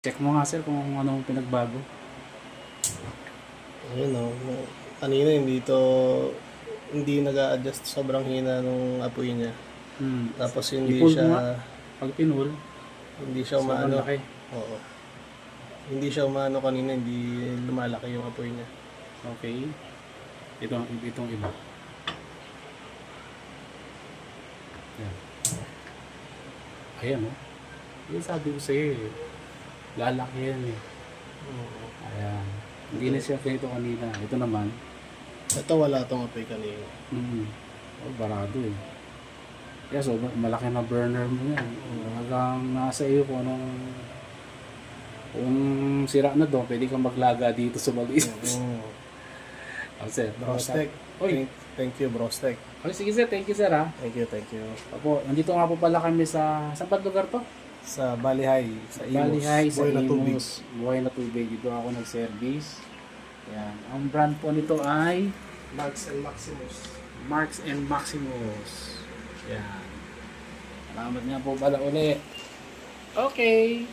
Check mo nga sir kung anong pinagbago. Ayun o. Kanina hindi nag-a-adjust, sobrang hina nung apoy niya. Tapos hindi I-pull mo siya nga. Pag pinul, sobrang umano. laki. Oo. Hindi siya umano kanina, hindi lumalaki yung apoy niya. Okay. Itong iba. Yan. Ayan o. Yung sabi ko sa'yo eh. Lalaki yan eh. Ayan. Hindi na siya ganito kanina. Ito naman. Ito wala tong apoy kanina. Oh, barado eh. Kaya so, malaki na burner mo yan. Hanggang nasa iyo kung anong... Kung sira na doon, pwede kang maglaga dito sa balis. Oh, sir. Brostek. Oy. Thank you, Brostek. Oh, sige sir, thank you sir ha. Thank you, thank you. Opo, nandito nga po pala kami sa... Saan pa lugar to? Sa Balihay, sa Imus. Balihay sa Buhay na tubig. Imus. Buhay na tubig. Dito ako nag-service. Yan. Ang brand po nito ay Marks and Maximus. Marks and Maximus. Yan. Salamat nga po pala ulit. Okay.